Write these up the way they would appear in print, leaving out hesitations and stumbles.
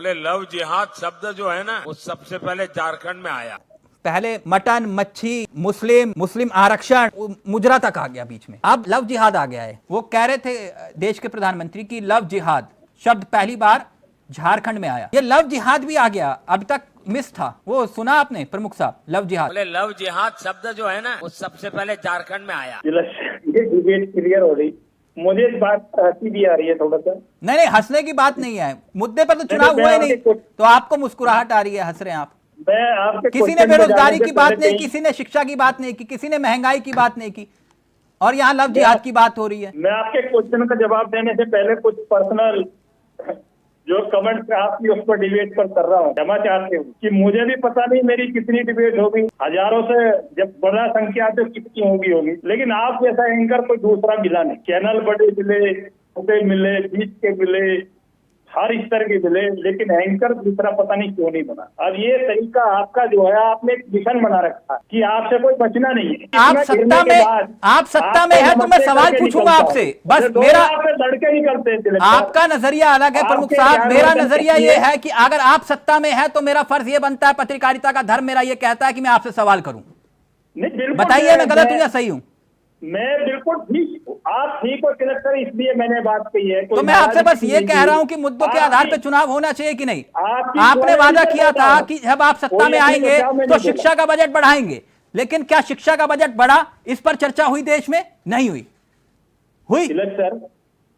बोले लव जिहाद शब्द जो है ना वो सबसे पहले झारखंड में आया। पहले मटन, मच्छी, मुस्लिम आरक्षण, मुजरा तक आ गया बीच में। अब लव जिहाद आ गया है। वो कह रहे थे देश के प्रधानमंत्री की लव जिहाद शब्द पहली बार झारखंड में आया। ये लव जिहाद भी आ गया, अब तक मिस था। वो सुना आपने प्रमुख साहब, लव जिहाद? बोले लव जिहाद शब्द जो है ना वो सबसे पहले झारखंड में आया। ये डिबेट क्लियर हो रही, मुझे इस बात हंसी भी आ रही है थोड़ा सा। नहीं, हंसने की बात नहीं है, मुद्दे पर तो चुनाव हुआ ही नहीं, तो आपको मुस्कुराहट आ रही है, हंस रहे हैं आप। मैं आपके किसी ने बेरोजगारी की बात नहीं, किसी ने शिक्षा की बात नहीं की, किसी ने महंगाई की बात नहीं की, और यहाँ लव जिहाद की बात हो रही है। मैं आपके क्वेश्चन का जवाब देने से पहले कुछ पर्सनल जो कमेंट आपकी उस पर डिबेट पर कर रहा हूँ, क्षमा चाहते हूँ कि मुझे भी पता नहीं मेरी कितनी डिबेट होगी, हजारों से जब बड़ा संख्या तो कितनी होगी, लेकिन आप जैसा एंकर कोई दूसरा मिला नहीं। चैनल बड़े मिले, छोटे मिले, बीच के मिले, हर स्तर के मिले, लेकिन एंकर दूसरा पता नहीं क्यों नहीं बना। अब ये तरीका आपका जो है, आपने एक मिशन बना रखा है कि आपसे कोई बचना नहीं है। आप सत्ता में है तो मैं सवाल पूछूंगा आपसे, बस मेरा लड़के नहीं करते। आपका नजरिया अलग है प्रमुख साहब, मेरा नजरिया ये है कि अगर आप सत्ता में है तो मेरा फर्ज ये बनता है, पत्रकारिता का धर्म मेरा ये कहता है कि मैं आपसे सवाल करूं। बताइए मैं गलत हूं या सही हूं? मैं बिल्कुल ठीक, आप ठीक हो कलेक्टर, इसलिए मैंने बात कही है। तो मैं आपसे बस ये कह रहा हूं कि मुद्दों के आधार पर चुनाव होना चाहिए कि नहीं। आपने वादा किया था कि जब आप सत्ता में आएंगे तो शिक्षा का बजट बढ़ाएंगे, लेकिन क्या शिक्षा का बजट बढ़ा? इस पर चर्चा हुई देश में? नहीं हुई। कलेक्टर,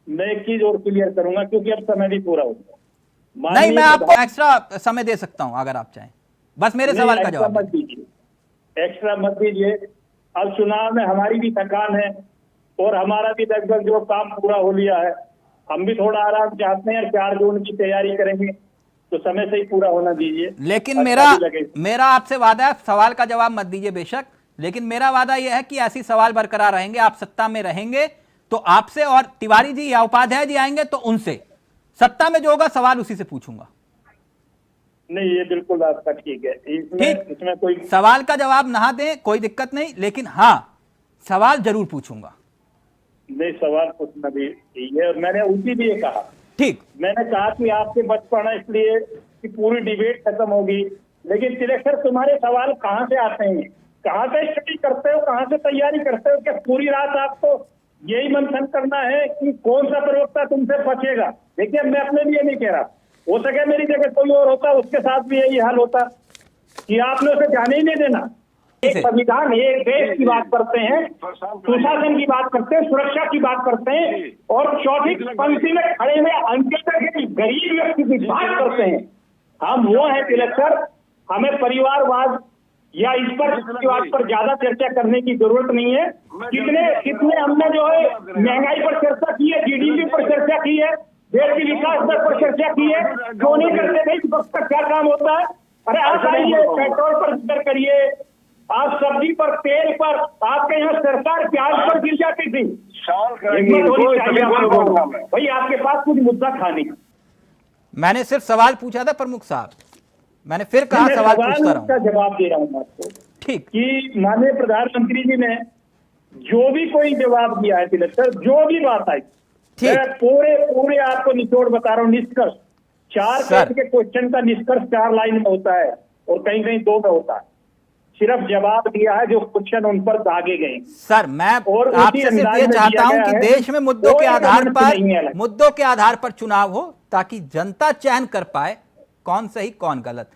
मैं एक चीज और क्लियर करूंगा क्योंकि अब समय भी पूरा हो गया। नहीं, मैं आपको एक्स्ट्रा समय दे सकता हूं अगर आप चाहें, बस मेरे सवाल का जवाब मत दीजिए, एक्स्ट्रा मत दीजिए। अब चुनाव में हमारी भी थकान है और हमारा भी लगभग जो काम पूरा हो लिया है, हम भी थोड़ा आराम चाहते हैं। 4 जून की तैयारी करेंगे तो समय से ही पूरा होना दीजिए। लेकिन मेरा आपसे वादा है, सवाल का जवाब मत दीजिए बेशक, लेकिन मेरा वादा यह है कि ऐसी सवाल बरकरार रहेंगे। आप सत्ता में रहेंगे तो आपसे, और तिवारी जी या उपाध्याय जी आएंगे तो उनसे, सत्ता में जो होगा सवाल उसी से पूछूंगा। नहीं, ये बिल्कुल आपका ठीक है, इसमें कोई सवाल का जवाब ना दें कोई दिक्कत नहीं, लेकिन हाँ सवाल जरूर पूछूंगा। नहीं, सवाल पूछना भी ठीक है, और मैंने उसी लिए कहा, ठीक, मैंने कहा कि आपसे बच पड़ा इसलिए कि पूरी डिबेट खत्म होगी। लेकिन कलेक्टर, तुम्हारे सवाल कहाँ से आते हैं? कहाँ से स्टडी करते हो, कहाँ से तैयारी करते हो? क्या पूरी रात आपको यही मंथन करना है कि कौन सा प्रवक्ता तुमसे बचेगा? देखिए, मैं अपने लिए नहीं कह रहा, हो सके मेरी जगह कोई और होता, उसके साथ भी यही हाल होता कि आपने उसे जाने ही नहीं देना। एक संविधान, एक देश की बात करते हैं, सुशासन की बात करते हैं, सुरक्षा की बात करते हैं, और चौथी पंक्ति में खड़े हुए अंत्योदय के गरीब व्यक्ति की बात करते हैं। हम वो है कलेक्टर, हमें परिवारवाद या इस पर ज्यादा चर्चा करने की जरूरत नहीं है। कितने हमने जो है महंगाई पर चर्चा की है, जीडीपी पर चर्चा की है, देश की विकास दर पर चर्चा की है, जो नहीं करते थे इस वक्त क्या काम होता है? अरे आप आइए, पेट्रोल पर जिक्र करिए, आप सब्जी पर, तेल पर, आपके यहाँ सरकार प्याज पर गिर जाती थी। भाई आपके पास कुछ मुद्दा था नहीं। मैंने सिर्फ सवाल पूछा था प्रमुख साहब, मैंने फिर कहा सवाल पूछता रहा हूं। जवाब दे रहा हूँ आपको, ठीक, कि माननीय प्रधानमंत्री जी ने जो भी कोई जवाब दिया है कलेक्टर, जो भी बात आई, पूरे आपको निचोड़ बता रहा हूँ, निष्कर्ष 4 पेज के क्वेश्चन का निष्कर्ष 4 लाइन में होता है और कहीं कहीं 2 में होता है। सिर्फ जवाब दिया है जो क्वेश्चन उन पर दागे गए। सर, मैं आपसे सिर्फ ये चाहता हूं कि देश में मुद्दों के आधार पर चुनाव हो, ताकि जनता चयन कर पाए कौन सही कौन गलत।